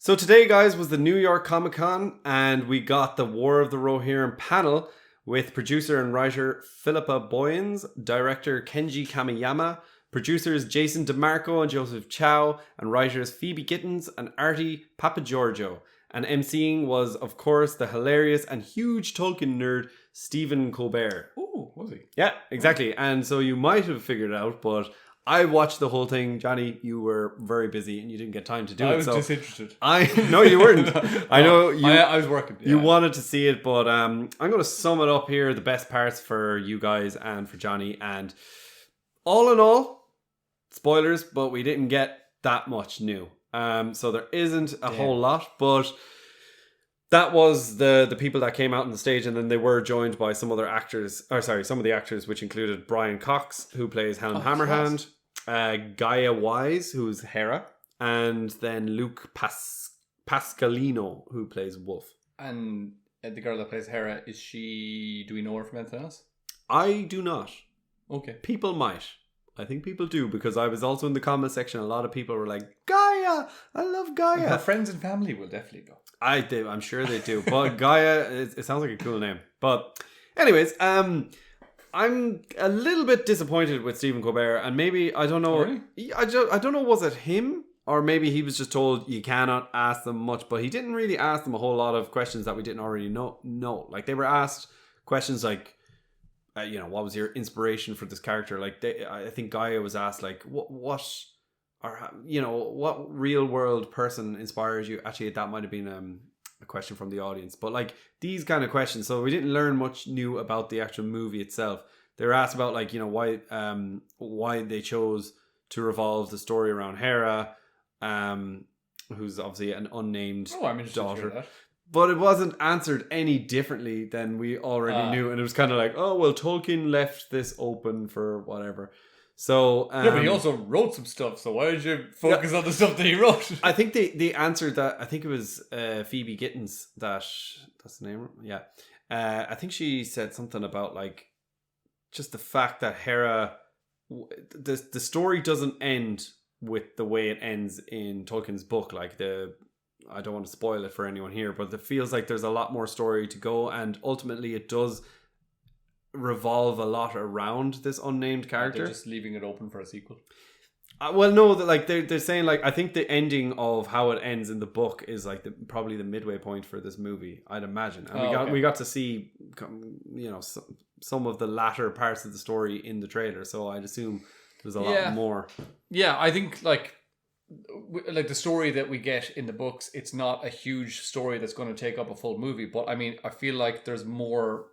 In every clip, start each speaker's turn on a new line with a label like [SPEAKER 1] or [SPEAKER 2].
[SPEAKER 1] So today, guys, was the New York Comic Con, and we got the War of the Rohirrim panel with producer and writer Philippa Boyens, director Kenji Kamiyama, producers Jason DeMarco and Joseph Chow, and writers Phoebe Gittins and Artie Papagiorgio. And emceeing was, of course, the hilarious and huge Tolkien nerd Stephen Colbert.
[SPEAKER 2] Oh, was he?
[SPEAKER 1] Yeah, exactly. And so you might have figured it out, but I watched the whole thing. Johnny, you were very busy and you didn't get time to do it.
[SPEAKER 2] I was disinterested.
[SPEAKER 1] No, you weren't. I know you.
[SPEAKER 2] I was working. Yeah.
[SPEAKER 1] You wanted to see it, but I'm going to sum it up here. The best parts for you guys and for Johnny. And all in all, spoilers, but we didn't get that much new. So there isn't a whole lot, but that was the people that came out on the stage, and then they were joined by some other actors, some of the actors, which included Brian Cox, who plays Helm Hammerhand, Gaia Wise, who's Hera, and then Luke Pascalino, who plays Wolf.
[SPEAKER 2] And the girl that plays Hera, do we know her from anything else?
[SPEAKER 1] I do not.
[SPEAKER 2] Okay.
[SPEAKER 1] People might. I think people do, because I was also in the comment section. A lot of people were like, Gaia! I love Gaia!
[SPEAKER 2] Her friends and family will definitely go.
[SPEAKER 1] I'm sure they do. But Gaia, it sounds like a cool name. But anyways, I'm a little bit disappointed with Stephen Colbert, and maybe, I don't know,
[SPEAKER 2] Really?
[SPEAKER 1] I don't know, was it him? Or maybe he was just told you cannot ask them much, but he didn't really ask them a whole lot of questions that we didn't already know. Like, they were asked questions like, what was your inspiration for this character? Like, I think Gaia was asked, like, what real world person inspires you? Actually, that might have been a question from the audience, but like these kind of questions. So we didn't learn much new about the actual movie itself. They were asked about, like, why they chose to revolve the story around Hera, who's obviously an unnamed daughter. But it wasn't answered any differently than we already knew. And it was kind of like, oh, well, Tolkien left this open for whatever. So
[SPEAKER 2] but he also wrote some stuff. So why did you focus on the stuff that he wrote?
[SPEAKER 1] I think they answered that. I think it was Phoebe Gittins. That's the name. Yeah. I think she said something about, like, just the fact that Hera, the story doesn't end with the way it ends in Tolkien's book. Like, I don't want to spoil it for anyone here, but it feels like there's a lot more story to go, and ultimately it does revolve a lot around this unnamed character.
[SPEAKER 2] They're just leaving it open for a sequel.
[SPEAKER 1] Well, no, like they're saying, like, I think the ending of how it ends in the book is like probably the midway point for this movie, I'd imagine. And we got to see, some of the latter parts of the story in the trailer, so I'd assume there's a lot more.
[SPEAKER 2] Yeah, I think like the story that we get in the books, it's not a huge story that's going to take up a full movie, but I mean, I feel like there's more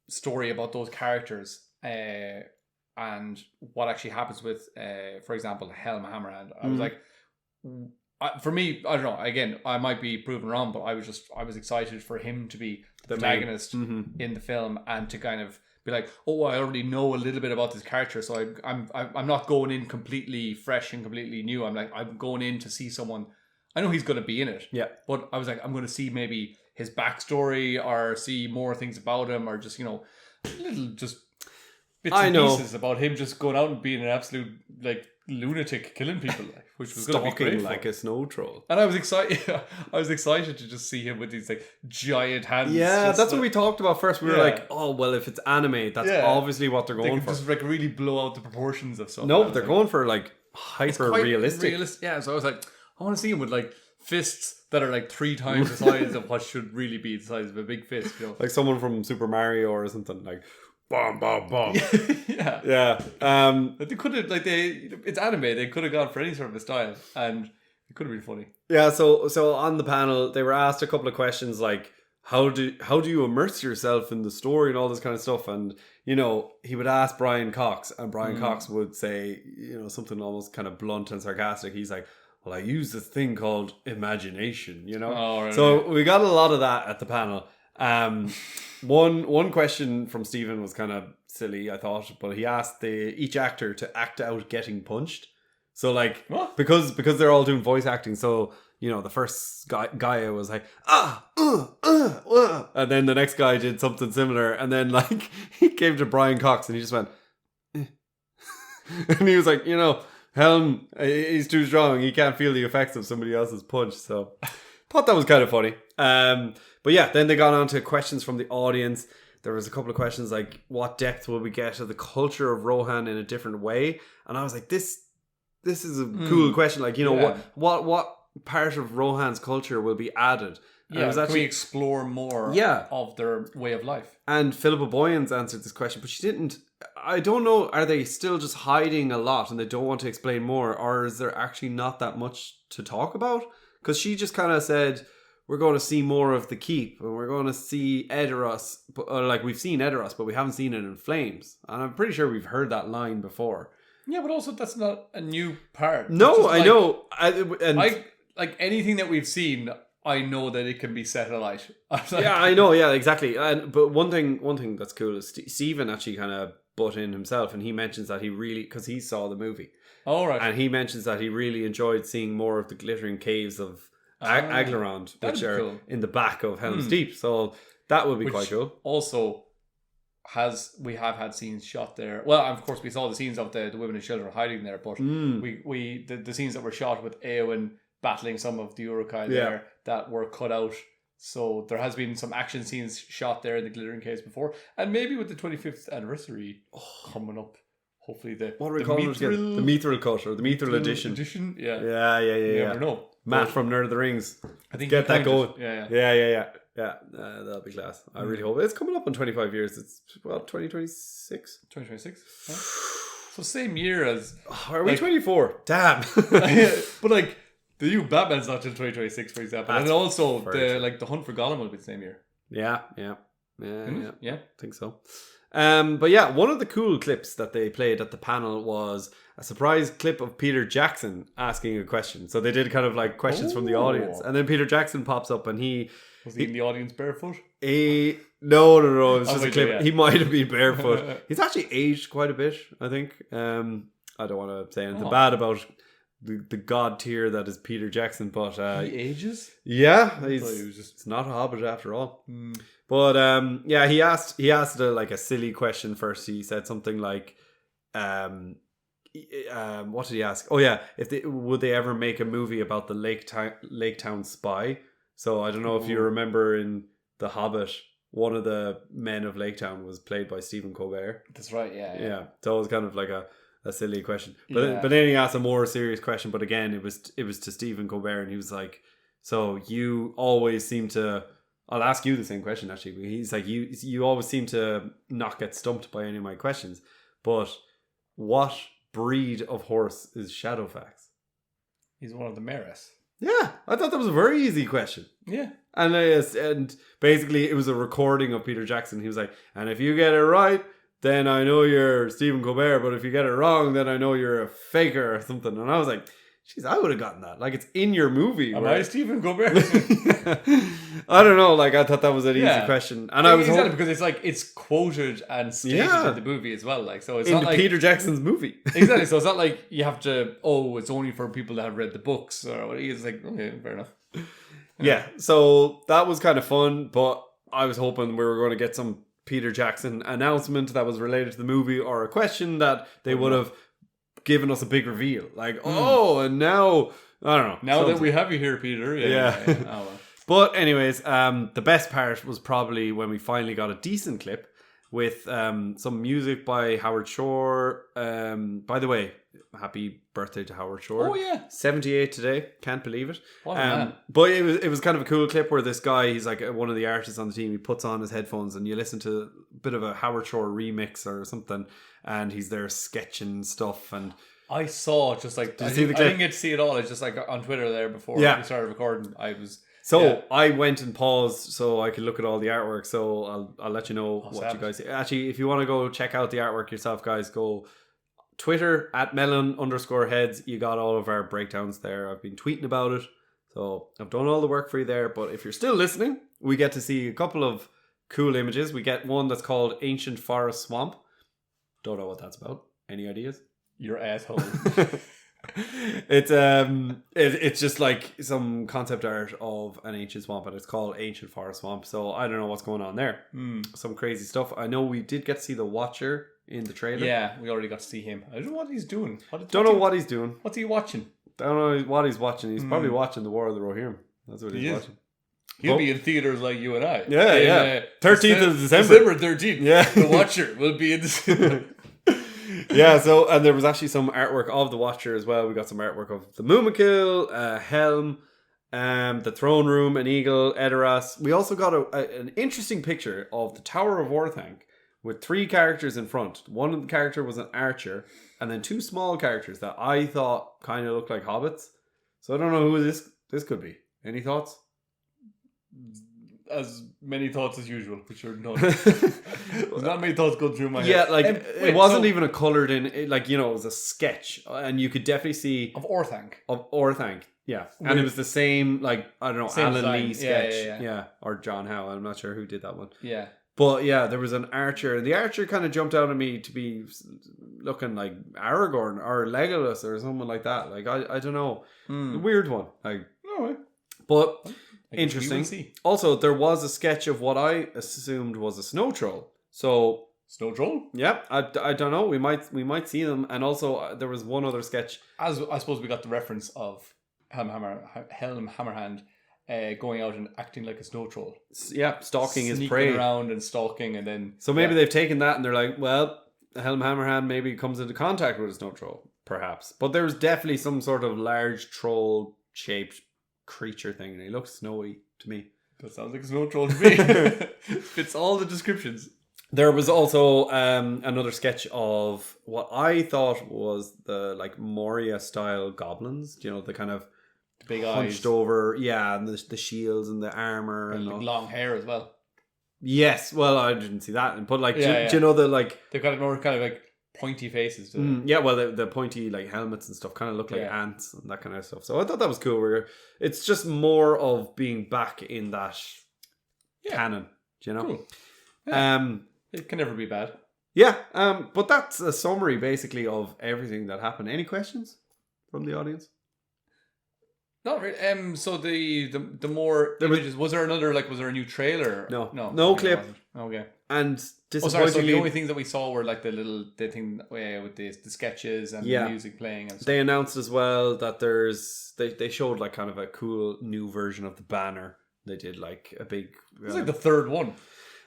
[SPEAKER 2] story about those characters and what actually happens with, for example, Helm Hammerhand. I was like, for me, I don't know, again, I might be proven wrong, but I was excited for him to be the protagonist in the film, and to kind of be like, oh, I already know a little bit about this character, so I'm not going in completely fresh and completely new. I'm going in to see someone. I know he's going to be in it, but I was like, I'm going to see maybe his backstory, or see more things about him, or just, little just bits and pieces about him just going out and being an absolute, like, lunatic, killing people, like, which was going to be great,
[SPEAKER 1] like a snow troll.
[SPEAKER 2] And I was excited. I was excited to just see him with these, like, giant hands.
[SPEAKER 1] Yeah, that's what we talked about first. We were like, oh, well, if it's anime, that's obviously what they're going for.
[SPEAKER 2] Just, like, really blow out the proportions of something.
[SPEAKER 1] No, but they're going for, like, hyper realistic.
[SPEAKER 2] Yeah, so I was like, I want to see him with, like, fists that are like 3 times the size of what should really be the size of a big fist,
[SPEAKER 1] like someone from Super Mario or something, like bam bam bam.
[SPEAKER 2] yeah. They could have, like, it's anime, they could have gone for any sort of a style, and it could have been funny.
[SPEAKER 1] Yeah, so on the panel they were asked a couple of questions, like how do you immerse yourself in the story and all this kind of stuff, and he would ask Brian Cox, and Brian Cox would say something almost kind of blunt and sarcastic. He's like, well, I use this thing called imagination,
[SPEAKER 2] Oh, right.
[SPEAKER 1] So we got a lot of that at the panel. One question from Stephen was kind of silly, I thought, but he asked each actor to act out getting punched. So, like,
[SPEAKER 2] what?
[SPEAKER 1] because they're all doing voice acting, so the first Gaia was like, and then the next guy did something similar, and then, like, he came to Brian Cox and he just went, and he was like, Helm, he's too strong. He can't feel the effects of somebody else's punch. So thought that was kind of funny. But yeah, then they got on to questions from the audience. There was a couple of questions like, what depth will we get of the culture of Rohan in a different way? And I was like, this is a cool question. Like, you know, what part of Rohan's culture will be added? And
[SPEAKER 2] Yeah,
[SPEAKER 1] it was actually,
[SPEAKER 2] can we explore more of their way of life?
[SPEAKER 1] And Philippa Boyens answered this question, but she didn't. I don't know, are they still just hiding a lot and they don't want to explain more? Or is there actually not that much to talk about? Because she just kind of said, we're going to see more of the keep and we're going to see Edoras. Like, we've seen Edoras, but we haven't seen it in flames. And I'm pretty sure we've heard that line before.
[SPEAKER 2] Yeah, but also that's not a new part.
[SPEAKER 1] No, I know.
[SPEAKER 2] Like anything that we've seen, I know that it can be set alight.
[SPEAKER 1] Yeah, I know. Yeah, exactly. But one thing that's cool is Stephen actually kind of butt in himself, and he mentions that he really, because he saw the movie.
[SPEAKER 2] Oh, right.
[SPEAKER 1] And he mentions that he really enjoyed seeing more of the glittering caves of Aglarond, which are cool, in the back of Helm's Deep. So that would be quite cool.
[SPEAKER 2] Also, we have had scenes shot there. Well, of course, we saw the scenes of the women and children hiding there, but the scenes that were shot with Eowyn battling some of the Uruk-hai there that were cut out. So there has been some action scenes shot there in the glittering caves before, and maybe with the 25th anniversary coming up. Hopefully
[SPEAKER 1] what are we calling it again? The Mithril cut or the Mithril edition.
[SPEAKER 2] Yeah.
[SPEAKER 1] You
[SPEAKER 2] never know.
[SPEAKER 1] Matt from Nerd of the Rings.
[SPEAKER 2] I think
[SPEAKER 1] get that going.
[SPEAKER 2] Yeah.
[SPEAKER 1] That'll be class. I really hope it's coming up in 25 years. It's 2026.
[SPEAKER 2] 2026. Yeah. So same year as.
[SPEAKER 1] Are we 24? Damn.
[SPEAKER 2] But like the new Batman's not till 2026, for example, and also the Hunt for Gollum will be the same year.
[SPEAKER 1] Yeah.
[SPEAKER 2] I
[SPEAKER 1] think so. But yeah, one of the cool clips that they played at the panel was a surprise clip of Peter Jackson asking a question. So they did kind of like questions from the audience, and then Peter Jackson pops up and
[SPEAKER 2] was he in the audience barefoot?
[SPEAKER 1] No. It was just a clip.
[SPEAKER 2] Yeah.
[SPEAKER 1] He might have been barefoot. He's actually aged quite a bit, I think. I don't want to say anything bad about the god tier that is Peter Jackson, but
[SPEAKER 2] he ages.
[SPEAKER 1] Yeah, it's not a hobbit after all. But he asked a silly question first. He said something like, what did he ask? Oh yeah, would they ever make a movie about the Lake Town spy? So I don't know if you remember in The Hobbit, one of the men of Lake Town was played by Stephen Colbert.
[SPEAKER 2] That's right. Yeah.
[SPEAKER 1] So it was kind of like a silly question, but then he asked a more serious question. But again, it was to Stephen Colbert, and he was like, "So you always seem to." I'll ask you the same question actually. He's like, you always seem to not get stumped by any of my questions. But what breed of horse is Shadowfax?
[SPEAKER 2] He's one of the Maris.
[SPEAKER 1] Yeah, I thought that was a very easy question.
[SPEAKER 2] Yeah.
[SPEAKER 1] And basically it was a recording of Peter Jackson. He was like, and if you get it right, then I know you're Stephen Colbert, but if you get it wrong, then I know you're a faker or something. And I was like, jeez, I would have gotten that. Like, it's in your movie.
[SPEAKER 2] Am I Stephen Colbert?
[SPEAKER 1] I don't know. Like, I thought that was an easy question. And I was
[SPEAKER 2] exactly, because it's like, it's quoted and stated in the movie as well. Like, so it's
[SPEAKER 1] in
[SPEAKER 2] not like
[SPEAKER 1] Peter Jackson's movie.
[SPEAKER 2] Exactly. So it's not like you have to, it's only for people that have read the books or whatever. It's like, okay, fair enough.
[SPEAKER 1] Yeah. So that was kind of fun, but I was hoping we were going to get some Peter Jackson announcement that was related to the movie, or a question that they would have given us a big reveal. Like, and now, I don't know.
[SPEAKER 2] Now that we have you here, Peter. Yeah. Oh, well.
[SPEAKER 1] But anyways, the best part was probably when we finally got a decent clip with some music by Howard Shore. By the way, happy birthday to Howard Shore.
[SPEAKER 2] Oh yeah,
[SPEAKER 1] 78 today. Can't believe it.
[SPEAKER 2] What a man.
[SPEAKER 1] But it was kind of a cool clip where this guy, he's like one of the artists on the team. He puts on his headphones and you listen to a bit of a Howard Shore remix or something, and he's there sketching stuff. And
[SPEAKER 2] I saw just like I didn't get to see it all. It's just like on Twitter there before we started recording. I went and paused so I could look at all the artwork. So I'll let you know what you guys see. Actually, if you want to go check out the artwork yourself, guys, go Twitter @melon_heads. You got all of our breakdowns there. I've been tweeting about it. So I've done all the work for you there. But if you're still listening, we get to see a couple of cool images. We get one that's called Ancient Forest Swamp. Don't know what that's about. Any ideas? Your asshole.
[SPEAKER 1] It's just like some concept art of an ancient swamp, and it's called Ancient Forest Swamp. So I don't know what's going on there. Some crazy stuff. I know we did get to see the Watcher in the trailer.
[SPEAKER 2] Yeah, we already got to see him. I don't know what he's doing.
[SPEAKER 1] Don't know what he's doing.
[SPEAKER 2] What's he watching?
[SPEAKER 1] Don't know what he's watching. He's probably watching the War of the Rohirrim. That's what he's watching.
[SPEAKER 2] He'll be in theaters like you and I.
[SPEAKER 1] Yeah. 13th of December.
[SPEAKER 2] December 13th.
[SPEAKER 1] Yeah.
[SPEAKER 2] The Watcher will be in the
[SPEAKER 1] Yeah, so, and there was actually some artwork of the Watcher as well. We got some artwork of the Mumakil, Helm, the Throne Room, an Eagle, Edoras. We also got an interesting picture of the Tower of Orthanc with 3 characters in front. One of the character was an archer, and then 2 small characters that I thought kind of looked like hobbits. So I don't know who this could be. Any thoughts?
[SPEAKER 2] As many thoughts as usual, which are none. There's not many thoughts go through my head.
[SPEAKER 1] Yeah, like it wasn't even a coloured in, like, you know, it was a sketch, and you could definitely see
[SPEAKER 2] of Orthanc.
[SPEAKER 1] Yeah, and it was the same, like, I don't know,
[SPEAKER 2] Same
[SPEAKER 1] Alan
[SPEAKER 2] design.
[SPEAKER 1] Lee sketch,
[SPEAKER 2] Yeah.
[SPEAKER 1] or John Howe. I'm not sure who did that one.
[SPEAKER 2] Yeah.
[SPEAKER 1] But yeah, there was an archer, and the archer kind of jumped out at me to be looking like Aragorn or Legolas or something like that. Like, I don't know, a weird one. Like, but interesting. Also, there was a sketch of what I assumed was a snow troll. So
[SPEAKER 2] snow troll.
[SPEAKER 1] Yeah, I don't know. We might see them, and also there was one other sketch.
[SPEAKER 2] As I suppose we got the reference of Helm Hammerhand. Going out and acting like a snow troll.
[SPEAKER 1] Yeah, stalking his
[SPEAKER 2] Sneaking
[SPEAKER 1] prey.
[SPEAKER 2] around and stalking, and then...
[SPEAKER 1] So maybe they've taken that and they're like, well, Helm Hammerhand maybe comes into contact with a snow troll, perhaps. But there's definitely some sort of large troll-shaped creature thing, and he looks snowy to me.
[SPEAKER 2] That sounds like a snow troll to me. Fits all the descriptions.
[SPEAKER 1] There was also another sketch of what I thought was the, like, Moria-style goblins. You know, the kind of
[SPEAKER 2] big
[SPEAKER 1] hunched
[SPEAKER 2] eyes
[SPEAKER 1] over, and the shields and the armor and
[SPEAKER 2] like long hair as well.
[SPEAKER 1] Yes, well, I didn't see that, but like, do
[SPEAKER 2] Yeah.
[SPEAKER 1] you know the like
[SPEAKER 2] they've got more kind of like pointy faces to them.
[SPEAKER 1] yeah, well, the pointy like helmets and stuff kind of look like ants and that kind of stuff. So I thought that was cool. Where it's just more of being back in that canon, you know.
[SPEAKER 2] Cool. Yeah. It can never be bad.
[SPEAKER 1] Yeah, but that's a summary basically of everything that happened. Any questions from the audience?
[SPEAKER 2] Not really. So the more images, was there a new trailer?
[SPEAKER 1] No clip.
[SPEAKER 2] Okay.
[SPEAKER 1] And
[SPEAKER 2] disappointingly, so the only things that we saw were like the thing with the sketches and the music playing and stuff.
[SPEAKER 1] They announced as well that they showed like kind of a cool new version of the banner. They did like a big.
[SPEAKER 2] It's like the third one.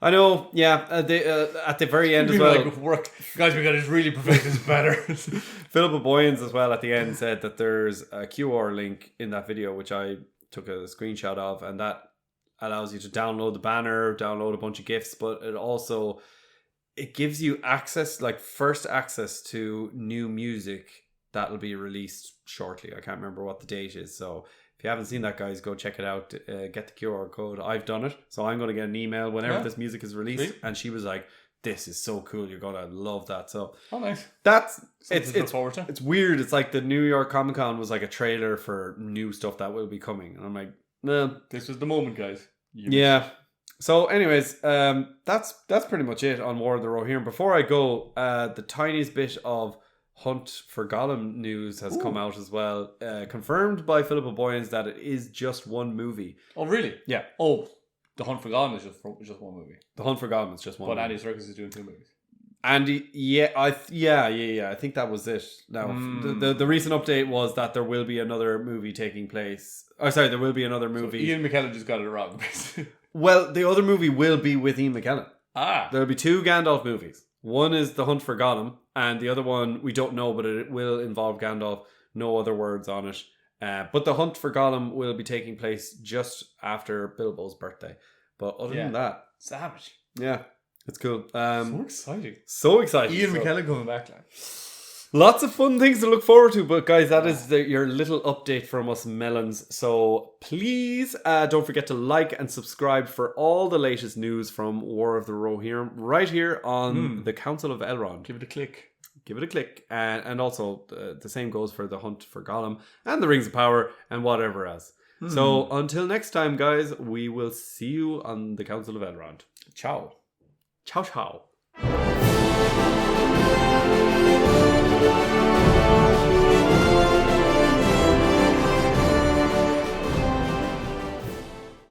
[SPEAKER 1] I know, yeah. They at the very end as well.
[SPEAKER 2] Like, guys, we got to really perfect this better.
[SPEAKER 1] Philip Boyens as well at the end said that there's a QR link in that video, which I took a screenshot of, and that allows you to download the banner, download a bunch of GIFs, but it gives you access, like first access to new music that'll be released shortly. I can't remember what the date is, so if you haven't seen that, guys, go check it out. Get the QR code. I've done it. So I'm going to get an email whenever this music is released. Sweet. And she was like, this is so cool. You're going to love that. So
[SPEAKER 2] nice.
[SPEAKER 1] It's weird. It's like the New York Comic Con was like a trailer for new stuff that will be coming. And I'm like, no.
[SPEAKER 2] This was the moment, guys.
[SPEAKER 1] Yeah. So anyways, that's pretty much it on War of the Rohirrim. Before I go, the tiniest bit of Hunt for Gollum news has come out as well, confirmed by Philip Boyens that it is just one movie.
[SPEAKER 2] Oh, really?
[SPEAKER 1] Yeah.
[SPEAKER 2] Oh, The Hunt for Gollum is just one movie.
[SPEAKER 1] The Hunt for Gollum is just one.
[SPEAKER 2] But
[SPEAKER 1] movie.
[SPEAKER 2] Andy Serkis is doing 2 movies.
[SPEAKER 1] Andy, I think that was it. Now, the recent update was that there will be another movie taking place. Oh, sorry, there will be another movie.
[SPEAKER 2] So Ian McKellen just got it wrong.
[SPEAKER 1] Well, the other movie will be with Ian McKellen. There'll be 2 Gandalf movies. One is The Hunt for Gollum, and the other one, we don't know, but it will involve Gandalf. No other words on it. But The Hunt for Gollum will be taking place just after Bilbo's birthday. But other than that...
[SPEAKER 2] Savage.
[SPEAKER 1] Yeah, it's cool.
[SPEAKER 2] So exciting.
[SPEAKER 1] So exciting.
[SPEAKER 2] Ian McKellen coming back, like.
[SPEAKER 1] Lots of fun things to look forward to, but guys, that is your little update from us melons. So please don't forget to like and subscribe for all the latest news from War of the Rohirrim right here on the Council of Elrond.
[SPEAKER 2] Give it a click.
[SPEAKER 1] And also the same goes for the Hunt for Gollum and the Rings of Power and whatever else. So until next time, guys, we will see you on the Council of Elrond.
[SPEAKER 2] Ciao.
[SPEAKER 1] Ciao, ciao.